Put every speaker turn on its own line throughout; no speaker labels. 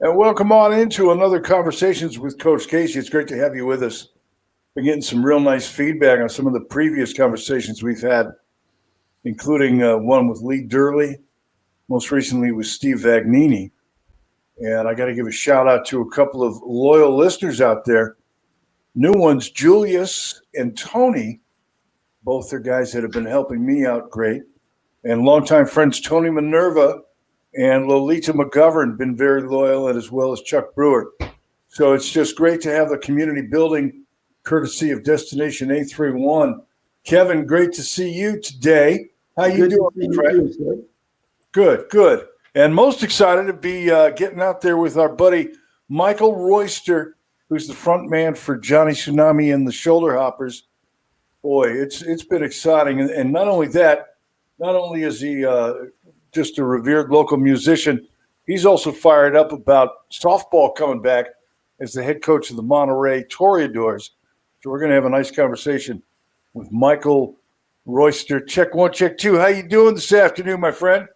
And welcome on into another Conversations with Coach Casey. It's great to have you with us. Been getting some real nice feedback on some of the previous conversations we've had, including one with Lee Durley, most recently with Steve Vagnini. And I got to give a shout out to a couple of loyal listeners out there. New ones, Julius and Tony. Both are guys that have been helping me out great. And longtime friends Tony Minerva and Lolita McGovern been very loyal, and as well as Chuck Brewer. So it's just great to have the community building courtesy of Destination 831. Kevin, great to see you today. How you doing, friend? Good. And most excited to be getting out there with our buddy Michael Royster, who's the front man for Johnny Tsunami and the Shoulder Hoppers. Boy, it's been exciting. And not only that, not only is he just a revered local musician, he's also fired up about softball coming back as the head coach of the Monterey Toreadors. So we're going to have a nice conversation with Michael Royster. Check one, check two. How you doing this afternoon, my friend?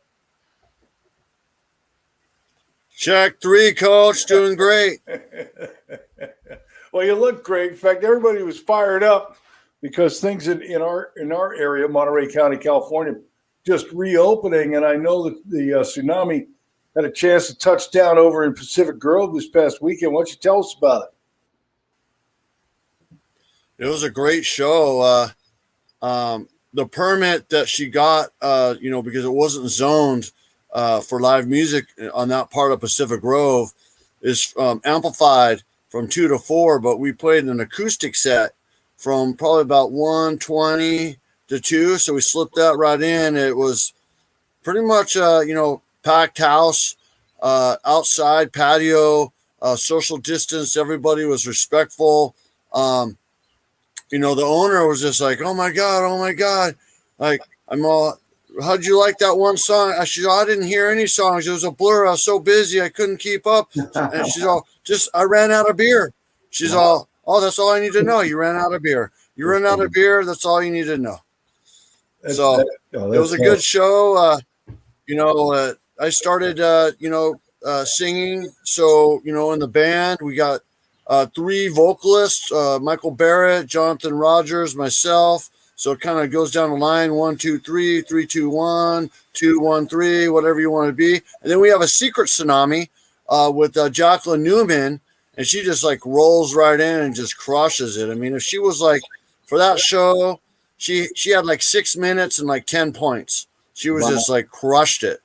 Check three, Coach. Doing great.
Well, you look great. In fact, everybody was fired up because things in our area, Monterey County, California, just reopening, and I know that the Tsunami had a chance to touch down over in Pacific Grove this past weekend. Why don't you tell us about
it? It was a great show. The permit that she got, because it wasn't zoned for live music on that part of Pacific Grove, is amplified from 2 to 4, but we played an acoustic set from probably about 1:20 to 2, so we slipped that right in. It was pretty much, packed house, outside patio, social distance. Everybody was respectful. The owner was just like, oh my God. Like, how'd you like that one song? I didn't hear any songs. It was a blur. I was so busy. I couldn't keep up. And she's all, I ran out of beer. She's all, oh, that's all I need to know. You ran out of beer. You ran out of beer. That's all you need to know. So it was a good show. I started, singing. So, in the band, we got 3 vocalists, Michael Barrett, Jonathan Rogers, myself. So it kind of goes down the line, 1, 2, 3, 3, 2, 1, 2, 1, 3, whatever you want to be. And then we have a secret Tsunami with Jacqueline Newman, and she just like rolls right in and just crushes it. I mean, if she was like, for that show, she had like 6 minutes and like 10 points. She was just like crushed it.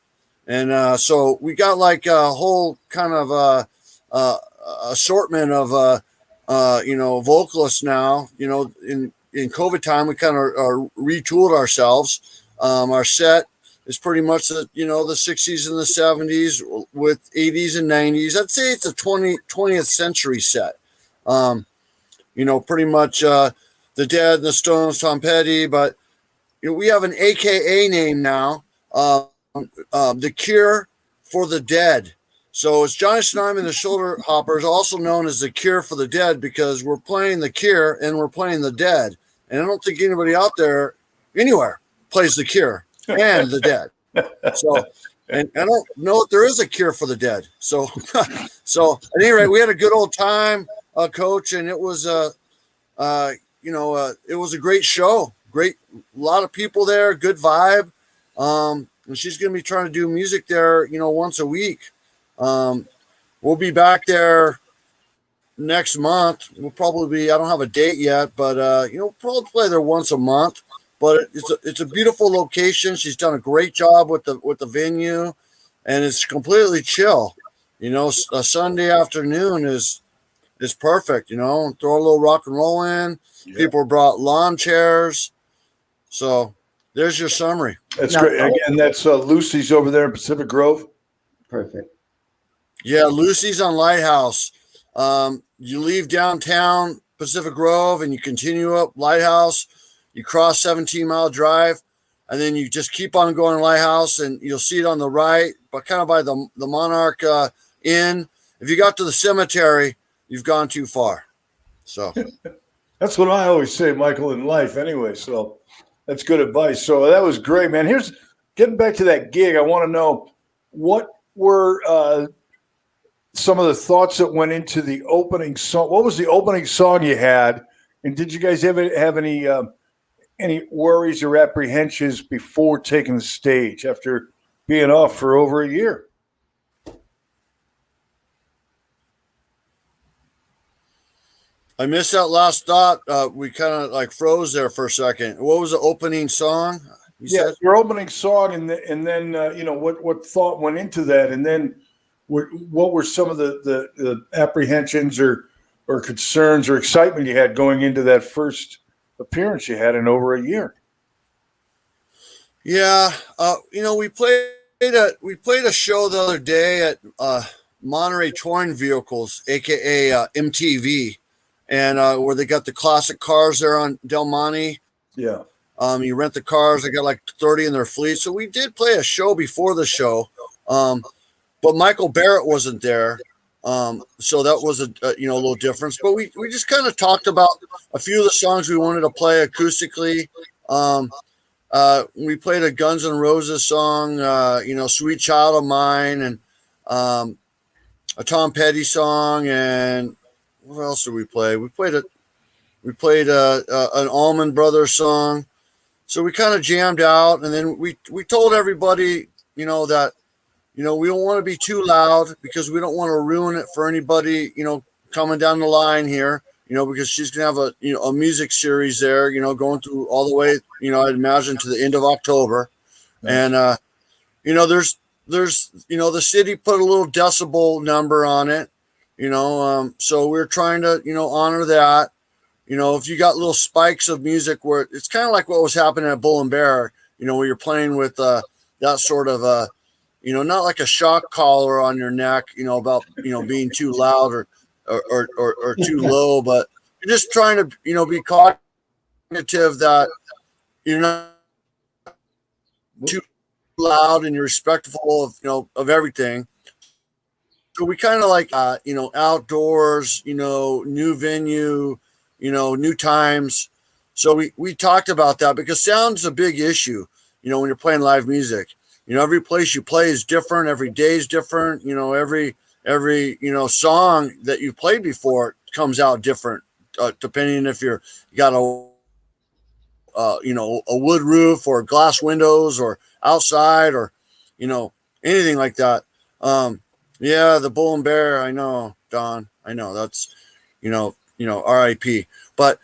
And so we got like a whole kind of assortment of, vocalists now. In COVID time, we kind of retooled ourselves. Our set is pretty much the 60s and the 70s with 80s and 90s. I'd say it's a 20th century set. Pretty much the Dead, the Stones, Tom Petty, but we have an AKA name now, the Cure for the Dead. So it's Johnny Tsunami and the Shoulder Hoppers, also known as the Cure for the Dead, because we're playing the Cure and we're playing the Dead. And I don't think anybody out there anywhere plays the Cure and the Dead. So, and I don't know if there is a cure for the dead. So, so at any rate, we had a good old time, Coach, and it was it was a great show. A lot of people there, good vibe. And she's going to be trying to do music there, once a week. We'll be back there next month. We'll probably be, I don't have a date yet, but, we'll probably play there once a month. But it's a beautiful location. She's done a great job with the venue, and it's completely chill. A Sunday afternoon is perfect. Throw a little rock and roll in. Yeah. People brought lawn chairs. So there's your summary.
That's great. Again, that's Lucy's over there in Pacific Grove.
Perfect.
Yeah, Lucy's on Lighthouse. You leave downtown Pacific Grove and you continue up Lighthouse. You cross 17-mile drive, and then you just keep on going Lighthouse, and you'll see it on the right, but kind of by the Monarch Inn. If you got to the cemetery, you've gone too far. So
that's what I always say, Michael, in life anyway. So that's good advice. So that was great, man. Here's getting back to that gig. I want to know what were some of the thoughts that went into the opening song. What was the opening song you had? And did you guys ever have any worries or apprehensions before taking the stage after being off for over a year?
I missed that last thought. We kind of like froze there for a second. What was the opening song? You said
your opening song, and then what thought went into that, and then what were some of the apprehensions or concerns or excitement you had going into that first appearance you had in over a year?
Yeah, we played a show the other day at Monterey Touring Vehicles, aka MTV, and where they got the classic cars there on Del Monte.
Yeah.
You rent the cars. They got like 30 in their fleet. So we did play a show before the show, but Michael Barrett wasn't there. So that was a little difference. But we just kind of talked about a few of the songs we wanted to play acoustically. We played a Guns N' Roses song, "Sweet Child of Mine," and a Tom Petty song. And what else did we play? We played an Allman Brothers song. So we kind of jammed out, and then we told everybody, that, we don't want to be too loud because we don't want to ruin it for anybody, coming down the line here, because she's going to have a music series there, going through all the way, I'd imagine to the end of October. And, there's, the city put a little decibel number on it, so we're trying to, honor that. If you got little spikes of music where it's kind of like what was happening at Bull and Bear, where you're playing with that sort of, not like a shock collar on your neck, about, being too loud or too low, but you're just trying to, be cognitive that you're not too loud and you're respectful of everything. So we kind of like, outdoors, new venue, new times. So we talked about that because sound's a big issue, when you're playing live music. Every place you play is different. Every day is different. Every song that you played before comes out different, depending if you got a wood roof or glass windows or outside or, anything like that. Yeah, the Bull and Bear. I know, Don. I know that's, RIP. But,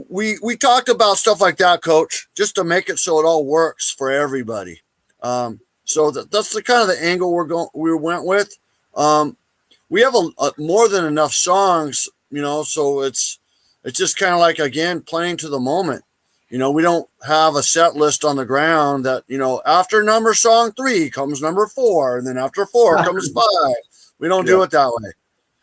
we talked about stuff like that, Coach, just to make it so it all works for everybody. So that's the kind of the angle we went with. We have a more than enough songs, so it's just kind of like, again, playing to the moment. We don't have a set list on the ground that, after number song 3 comes number 4, and then after 4 comes 5. We don't do it that way.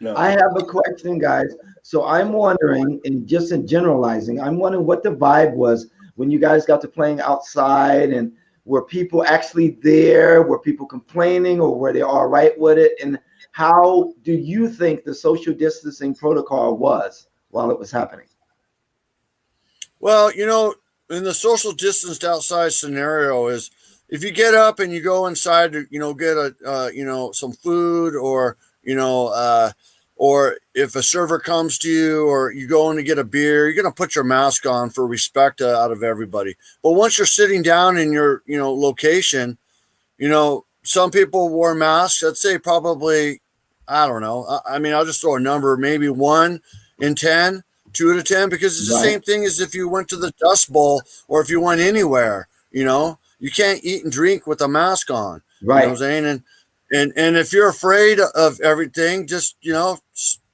No. I have a question, guys. So I'm wondering, and just in generalizing, I'm wondering what the vibe was when you guys got to playing outside, and were people actually there? Were people complaining, or were they all right with it? And how do you think the social distancing protocol was while it was happening?
Well, in the social distanced outside scenario is if you get up and you go inside to, get some food or if a server comes to you or you go in to get a beer, you're going to put your mask on for respect out of everybody. But once you're sitting down in your, location, some people wore masks. I'd say probably, I don't know. I mean, I'll just throw a number, maybe 1 in 10, 2 out of 10, because it's the same thing as if you went to the Dust Bowl or if you went anywhere, you can't eat and drink with a mask on.
Right.
You know what I'm saying? And if you're afraid of everything, just,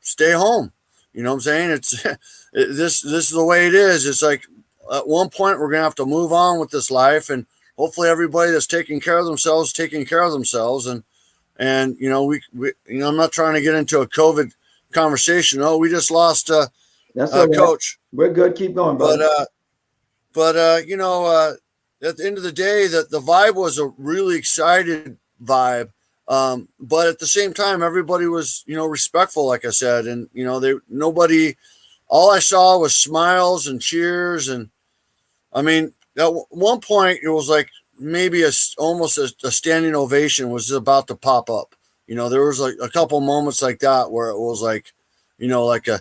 stay home. You know what I'm saying? It's this is the way it is. It's like at one point we're going to have to move on with this life, and hopefully everybody that's taking care of themselves, And we I'm not trying to get into a COVID conversation. Oh, we just lost
that's okay.
Coach.
We're good. Keep going, brother.
But at the end of the day, the vibe was a really excited vibe. But at the same time, everybody was, respectful, like I said, and, all I saw was smiles and cheers. And I mean, at one point it was like maybe almost a standing ovation was about to pop up, There was like a couple moments like that where it was like, like a,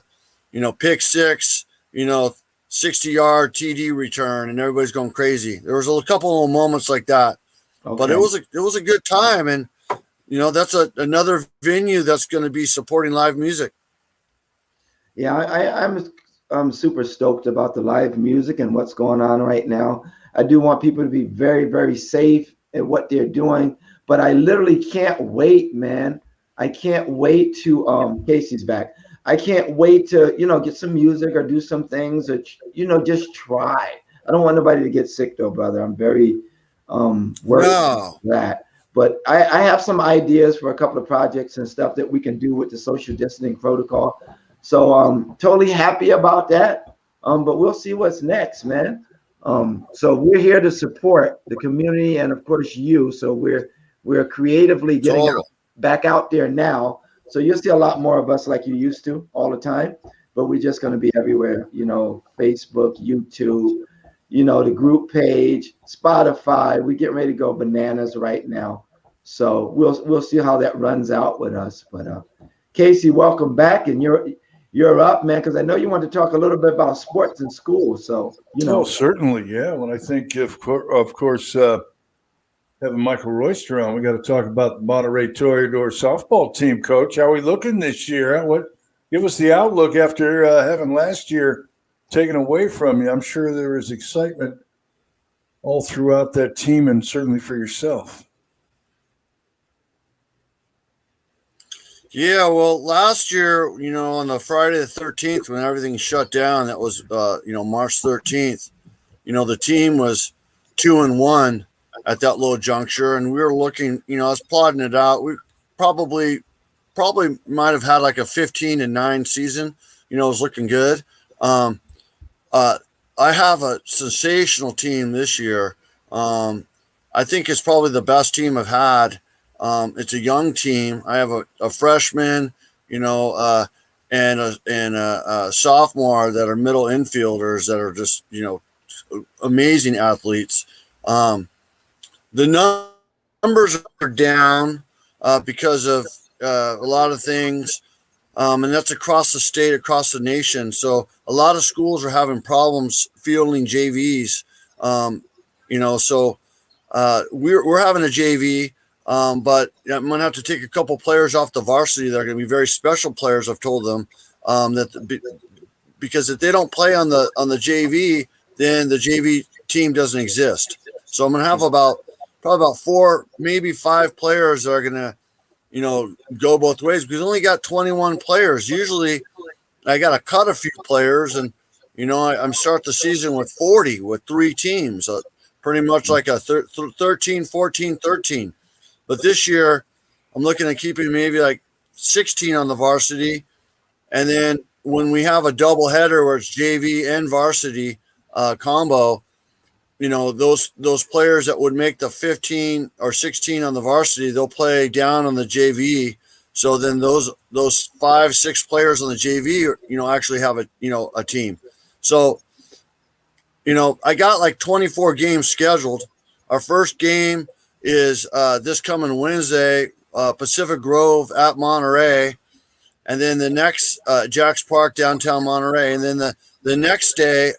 pick six, 60-yard TD return, and everybody's going crazy. There was a couple of moments like that, but it was a good time, and that's another venue that's going to be supporting live music.
Yeah, I'm super stoked about the live music and what's going on right now. I do want people to be very, very safe at what they're doing, but I literally can't wait, man. I can't wait to Casey's back. I can't wait to, get some music or do some things or, just try. I don't want nobody to get sick though, brother. I'm very worried about that. But I have some ideas for a couple of projects and stuff that we can do with the social distancing protocol. So I'm totally happy about that. But we'll see what's next, man. So we're here to support the community and of course you. So we're creatively getting back out there now. So you'll see a lot more of us like you used to all the time, but we're just going to be everywhere, Facebook, YouTube, the group page, Spotify. We're getting ready to go bananas right now. So we'll see how that runs out with us. But Casey, welcome back, and you're up, man, because I know you want to talk a little bit about sports in school. So
Oh, certainly, yeah. When I think of course having Michael Royster on, we got to talk about the Monterey Toreador softball team, Coach. How are we looking this year? Give us the outlook after having last year taken away from you. I'm sure there was excitement all throughout that team, and certainly for yourself.
Yeah, well, last year, on the Friday the 13th, when everything shut down, that was, March 13th, the team was 2-1 at that low juncture. And we were looking, I was plotting it out. We probably might have had like a 15-9 season, it was looking good. I have a sensational team this year. I think it's probably the best team I've had. It's a young team. I have a freshman, and a sophomore that are middle infielders that are just, amazing athletes. The numbers are down because of a lot of things, and that's across the state, across the nation. So a lot of schools are having problems fielding JVs. So we're having a JV. But I'm going to have to take a couple players off the varsity that are going to be very special players. I've told them because if they don't play on the JV, then the JV team doesn't exist. So I'm going to have probably about 4, maybe 5 players that are going to, go both ways because I only got 21 players. Usually I got to cut a few players and, I'm start the season with 40 with 3 teams, pretty much like a 13, 14, 13. But this year, I'm looking at keeping maybe like 16 on the varsity. And then when we have a double header where it's JV and varsity combo, those players that would make the 15 or 16 on the varsity, they'll play down on the JV. So then those 5, 6 players on the JV, actually have a team. So, I got like 24 games scheduled. Our first game is this coming Wednesday, Pacific Grove at Monterey, and then the next Jacks Park, downtown Monterey, and then the next day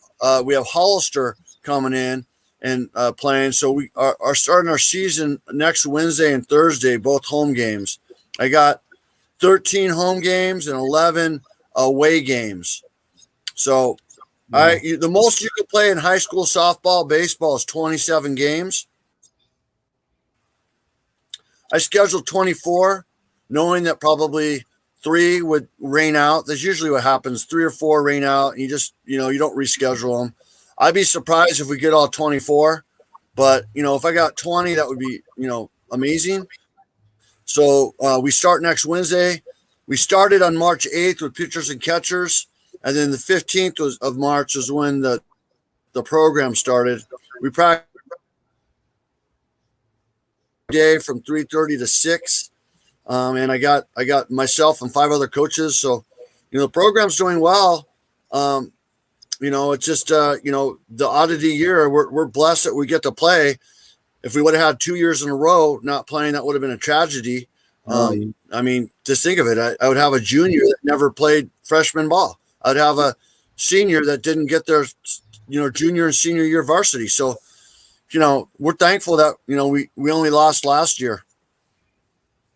we have Hollister coming in and playing. So we are starting our season next Wednesday and Thursday, both home games. I got 13 home games and 11 away games. So the most you could play in high school softball, baseball is 27 games. I scheduled 24, knowing that probably 3 would rain out. That's usually what happens. 3 or 4 rain out, and you just, you don't reschedule them. I'd be surprised if we get all 24, but, if I got 20, that would be, amazing. So we start next Wednesday. We started on March 8th with pitchers and catchers, and then the 15th of March is when the program started. We practiced day from 3:30 to 6, and I got myself and 5 other coaches. So, the program's doing well. It's just the oddity year. We're blessed that we get to play. If we would have had 2 years in a row not playing, that would have been a tragedy. I mean, just think of it. I would have a junior that never played freshman ball. I'd have a senior that didn't get their, junior and senior year varsity. So, we're thankful that, we only lost last year.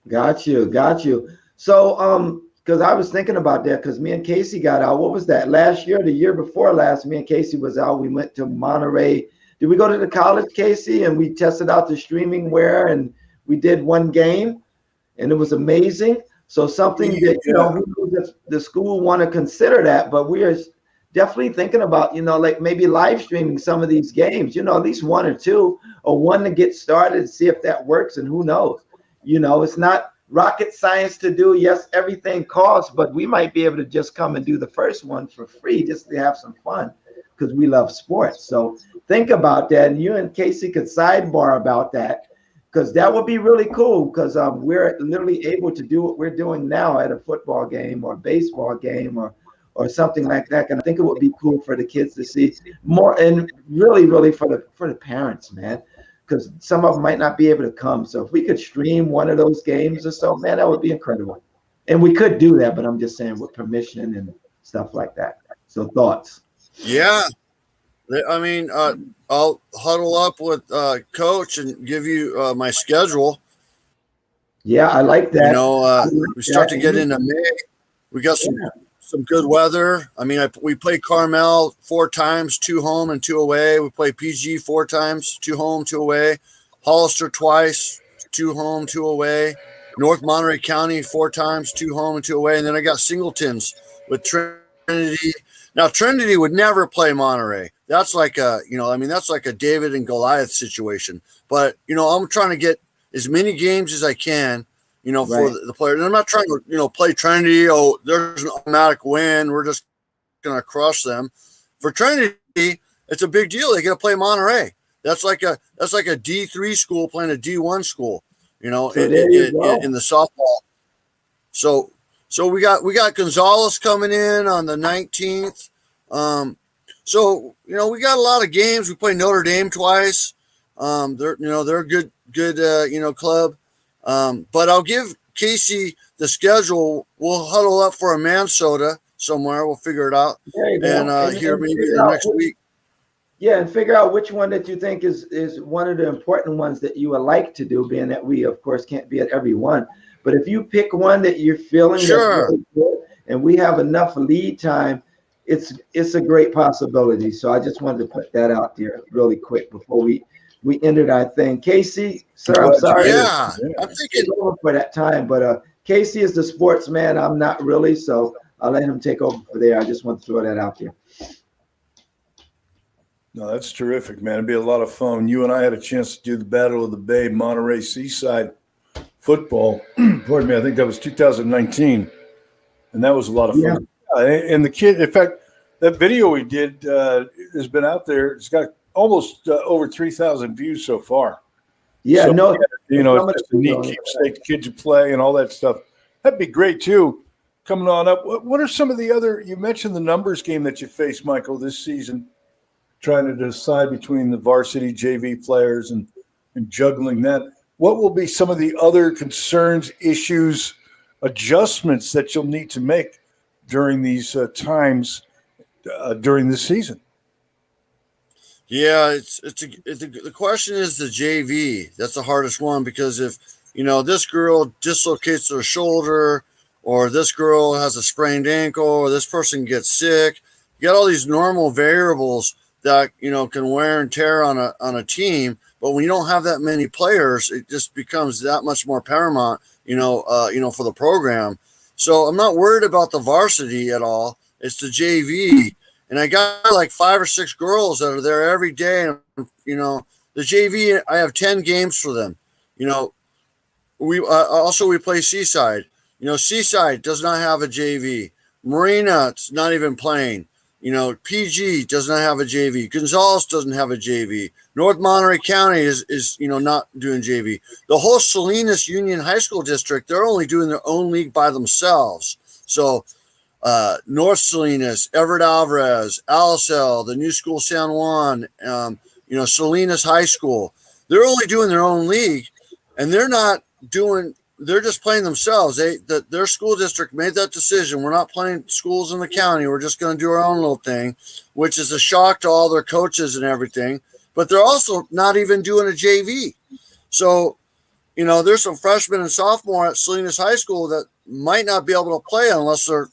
Got you. So, because I was thinking about that, because me and Casey got out. What was that? Last year, the year before last, me and Casey was out. We went to Monterey. Did we go to the college, Casey? And we tested out the streaming wear, and we did one game, and it was amazing. So something that who knows if the school want to consider that, but we are definitely thinking about, like maybe live streaming some of these games. At least one or two, or one to get started, see if that works, and who knows. It's not rocket science to do. Yes, everything costs, but we might be able to just come and do the first one for free just to have some fun because we love sports. So think about that. And you and Casey could sidebar about that because that would be really cool because we're literally able to do what we're doing now at a football game or baseball game or something like that. And I think it would be cool for the kids to see more and really for the parents, man. Because some of them might not be able to come. So if we could stream one of those games or so, man, that would be incredible. And we could do that, but I'm just saying with permission and stuff like that. So thoughts?
Yeah. I mean, I'll huddle up with Coach and give you my schedule.
Yeah, I like that.
We start to get into May. We got some good weather. I mean, we play Carmel 4 times, 2 home and 2 away. We play PG 4 times, 2 home, 2 away. Hollister twice, 2 home, 2 away. North Monterey County 4 times, 2 home and 2 away. And then I got Singletons with Trinity. Now, Trinity would never play Monterey. That's like that's like a David and Goliath situation. But, I'm trying to get as many games as I can, for the players. And I'm not trying to, play Trinity. Oh, there's an automatic win. We're just going to crush them. For Trinity, it's a big deal. They got to play Monterey. That's like a D3 school playing a D1 school, in the softball. So we got Gonzalez coming in on the 19th. So we got a lot of games. We play Notre Dame twice. They're a good club. But I'll give Casey the schedule. We'll huddle up for a man soda somewhere. We'll figure it out. And here maybe the next week.
Yeah, and figure out which one that you think is one of the important ones that you would like to do, being that we, of course, can't be at every one. But if you pick one that you're feeling that's really good, and we have enough lead time, it's a great possibility. So I just wanted to put that out there really quick before we ended our thing. Casey, sir, I'm sorry.
Yeah, I'm thinking
for that time, but Casey is the sportsman. I'm not really, so I'll let him take over for there. I just want to throw that out there.
No, that's terrific, man. It'd be a lot of fun. You and I had a chance to do the Battle of the Bay, Monterey Seaside football. Pardon me, I think that was 2019, and that was a lot of fun. Yeah. And the kid, in fact, that video we did has been out there. It's got almost over 3,000 views so far.
Yeah,
so, it's just a neat keepsake. The kids play and all that stuff. That'd be great too. Coming on up, what are some of the other? You mentioned the numbers game that you faced, Michael, this season. Trying to decide between the varsity JV players and juggling that. What will be some of the other concerns, issues, adjustments that you'll need to make during these times during this season?
Yeah, the question is the JV. That's the hardest one because if this girl dislocates their shoulder, or this girl has a sprained ankle, or this person gets sick, you got all these normal variables that can wear and tear on a team, but when you don't have that many players, it just becomes that much more paramount, for the program. So I'm not worried about the varsity at all. It's the JV, and I got like 5 or 6 girls that are there every day. And the JV, I have 10 games for them. We play Seaside. Seaside does not have a JV. Marina's not even playing. PG does not have a JV. Gonzalez doesn't have a JV. North Monterey County is not doing JV. The whole Salinas Union High School District, they're only doing their own league by themselves. So North Salinas, Everett Alvarez, Alisal, the new school San Juan, Salinas High School, they're only doing their own league, and they're not doing they're just playing themselves. Their school district made that decision. We're not playing schools in the county. We're just going to do our own little thing, which is a shock to all their coaches and everything. But they're also not even doing a JV. So, there's some freshmen and sophomore at Salinas High School that might not be able to play unless they're,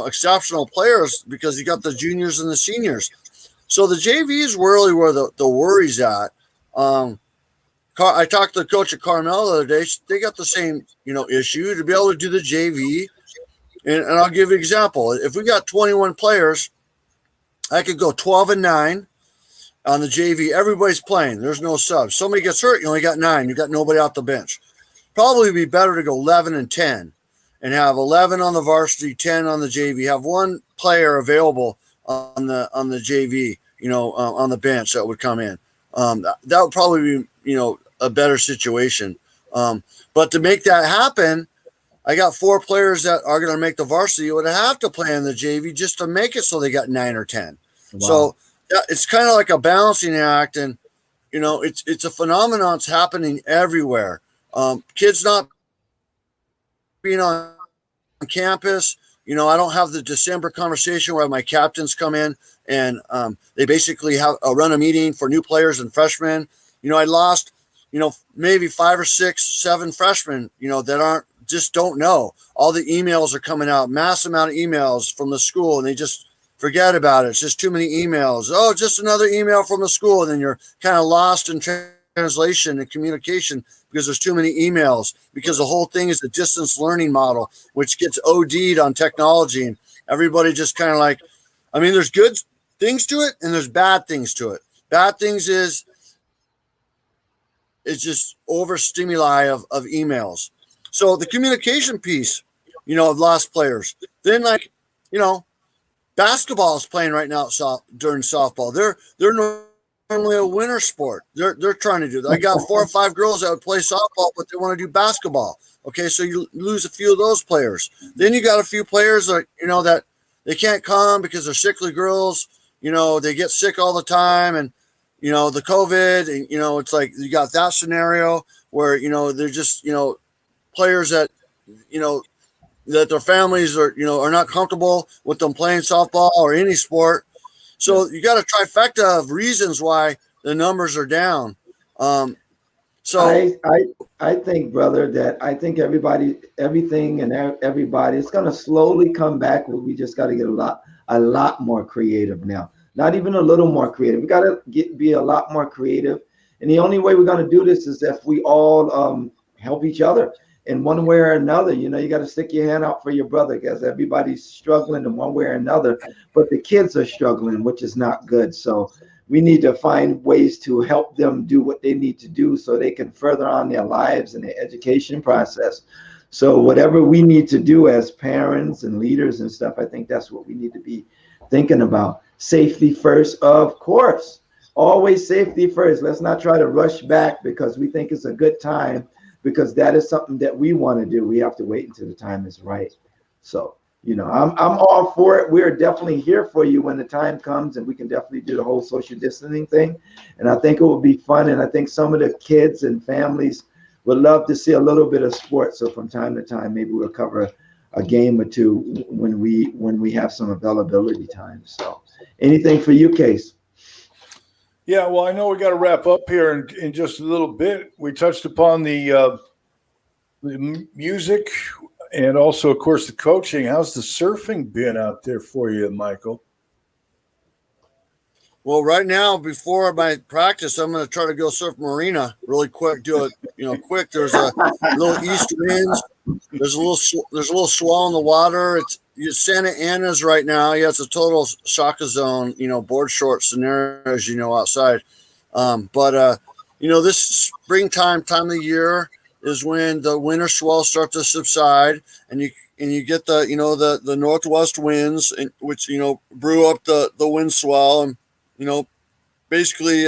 exceptional players, because you got the juniors and the seniors. So the JV is really where the worry's at. I talked to the coach at Carmel the other day. They got the same, issue to be able to do the JV. And I'll give you an example. If we got 21 players, I could go 12-9 on the JV. Everybody's playing. There's no subs. Somebody gets hurt, you only got 9. You got nobody off the bench. Probably be better to go 11-10 and have 11 on the varsity, 10 on the JV. Have one player available on the JV, on the bench that would come in. That would probably be, a better situation. But to make that happen, I got 4 players that are going to make the varsity would have to play in the JV just to make it so they got 9 or 10. Wow. So it's kind of like a balancing act, and it's a phenomenon that's happening everywhere. Kids not being on campus. I don't have the December conversation where my captains come in and they basically run a meeting for new players and freshmen. I lost, maybe 5 or 6, 7 freshmen, that don't know. All the emails are coming out, mass amount of emails from the school, and they just forget about it. It's just too many emails. Oh, just another email from the school. And then you're kind of lost in translation and communication because there's too many emails, because the whole thing is a distance learning model, which gets OD'd on technology. And everybody just kind of there's good things to it and there's bad things to it. Bad things is it's just overstimuli of emails. So the communication piece, of lost players. Then basketball is playing right now during softball. They're normally a winter sport. They're trying to do that. I got 4 or 5 girls that would play softball, but they want to do basketball. Okay, so you lose a few of those players. Then you got a few players that that they can't come because they're sickly girls. They get sick all the time, and the COVID, and it's like you got that scenario where they're just players that that their families are not comfortable with them playing softball or any sport. So you got a trifecta of reasons why the numbers are down. So
I think, brother, that I think everything and everybody, it's going to slowly come back. We just got to get a lot more creative now. Not even a little more creative. We got to be a lot more creative. And the only way we're going to do this is if we all help each other in one way or another. You got to stick your hand out for your brother, because everybody's struggling in one way or another. But the kids are struggling, which is not good. So we need to find ways to help them do what they need to do so they can further on their lives and their education process. So whatever we need to do as parents and leaders and stuff, I think that's what we need to be thinking about. Safety first, of course. Always safety first. Let's not try to rush back because we think it's a good time, because that is something that we want to do. We have to wait until the time is right. So, I'm all for it. We're definitely here for you when the time comes, and we can definitely do the whole social distancing thing. And I think it will be fun. And I think some of the kids and families would love to see a little bit of sport. So from time to time, maybe we'll cover a game or two when we have some availability time. So anything for you, Case?
Yeah, well, I know we got to wrap up here in just a little bit. We touched upon the music and also, of course, the coaching. How's the surfing been out there for you, Michael?
Well, right now, before my practice, I'm going to try to go surf marina really quick. Do it, quick. There's a little east winds. There's a little swell in the water. It's Santa Ana's right now. Yeah, it's a total shaka zone. Board short scenarios. Outside. But this springtime time of the year is when the winter swells start to subside, and you get the northwest winds, and which brew up the wind swell, and basically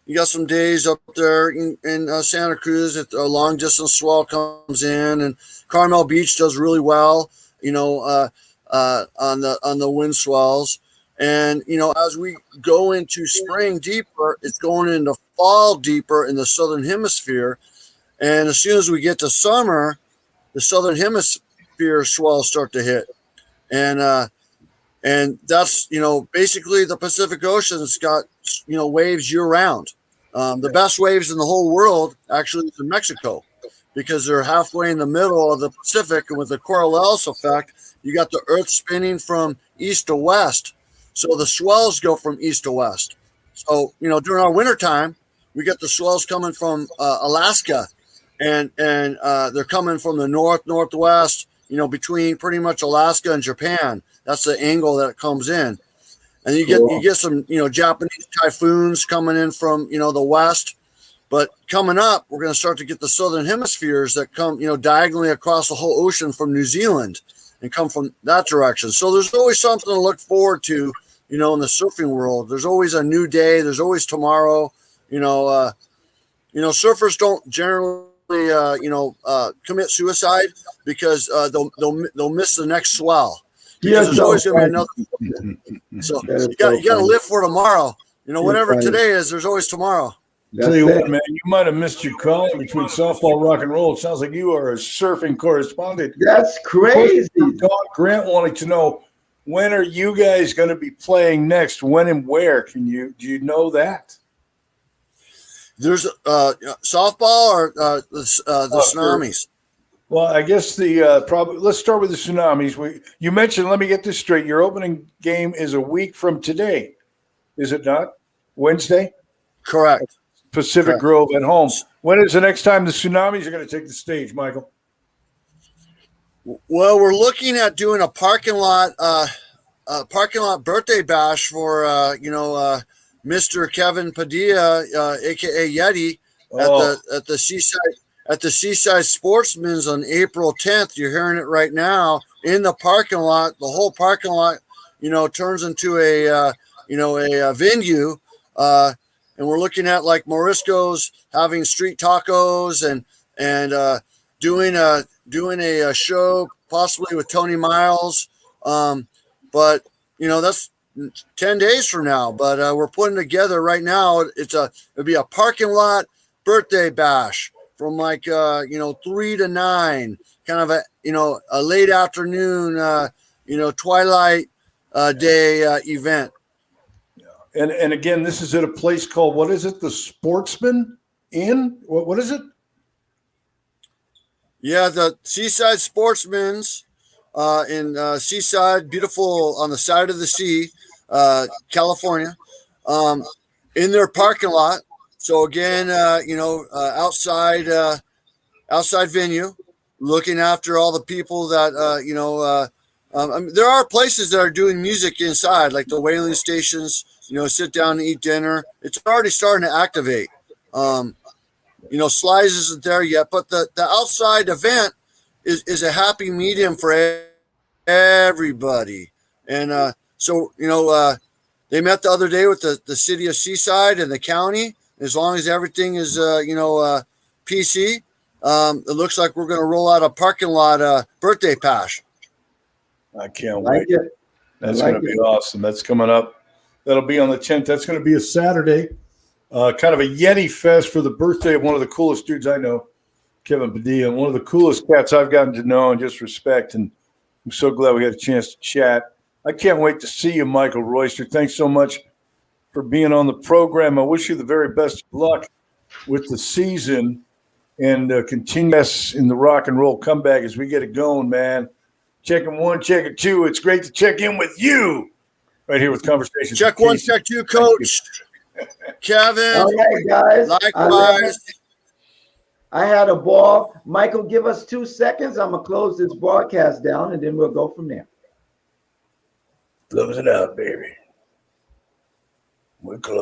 you got some days up there in Santa Cruz that a long distance swell comes in, and Carmel Beach does really well, on the wind swells. And, as we go into spring deeper, it's going into fall deeper in the southern hemisphere. And as soon as we get to summer, the southern hemisphere swells start to hit. And that's, basically the Pacific Ocean's got, waves year round. The best waves in the whole world actually is in Mexico, because they're halfway in the middle of the Pacific, and with the Coriolis effect, you got the Earth spinning from east to west. So the swells go from east to west. So, during our wintertime, we get the swells coming from Alaska, and they're coming from the northwest, between pretty much Alaska and Japan. That's the angle that it comes in. And you get some, Japanese typhoons coming in from, the west. But coming up, we're going to start to get the southern hemispheres that come, diagonally across the whole ocean from New Zealand and come from that direction. So there's always something to look forward to, in the surfing world. There's always a new day. There's always tomorrow. Surfers don't generally, commit suicide because they'll miss the next swell. Because there's always going to be another. So you got to live for tomorrow. Whatever today is, there's always tomorrow.
Tell you what, man, you might have missed your call between softball, rock and roll. It sounds like you are a surfing correspondent.
That's crazy.
Don Grant wanting to know, when are you guys going to be playing next? When and where? Do you know that?
There's softball or the tsunamis.
Well, I guess let's start with the tsunamis. You mentioned, let me get this straight. Your opening game is a week from today, is it not? Wednesday?
Correct.
Pacific Grove at home. When is the next time the tsunamis are going to take the stage, Michael?
Well, we're looking at doing a parking lot birthday bash for Mr. Kevin Padilla, aka Yeti, at the Seaside Sportsman's on April 10th. You're hearing it right now in the parking lot. The whole parking lot, turns into a venue. And we're looking at like Morisco's having street tacos and doing a show possibly with Tony Miles. But that's 10 days from now. But we're putting together right now. It'll be a parking lot birthday bash from 3 to 9, kind of a late afternoon, twilight day event.
And again, this is at a place called, what is it? The Sportsman Inn? What is it?
Yeah, the Seaside Sportsman's in Seaside, beautiful on the side of the sea, California, in their parking lot. So again, outside venue, looking after all the people that, there are places that are doing music inside, like the whaling stations, sit down and eat dinner. It's already starting to activate. Slides isn't there yet, but the outside event is a happy medium for everybody. And so, they met the other day with the city of Seaside and the county. As long as everything is, PC, it looks like we're going to roll out a parking lot birthday bash.
I can't wait. That's going to be awesome. That's coming up. That'll be on the 10th. That's going to be a Saturday. Kind of a Yeti fest for the birthday of one of the coolest dudes I know, Kevin Padilla, one of the coolest cats I've gotten to know and just respect. And I'm so glad we had a chance to chat. I can't wait to see you, Michael Royster. Thanks so much for being on the program. I wish you the very best of luck with the season and continue in the rock and roll comeback as we get it going, man. Checking one, checking two. It's great to check in with you right here with Conversations.
Check one, check two, Coach. Kevin.
All right, guys.
Likewise.
I had a ball. Michael, give us 2 seconds. I'm going to close this broadcast down, and then we'll go from there.
Close it out, baby. We're close.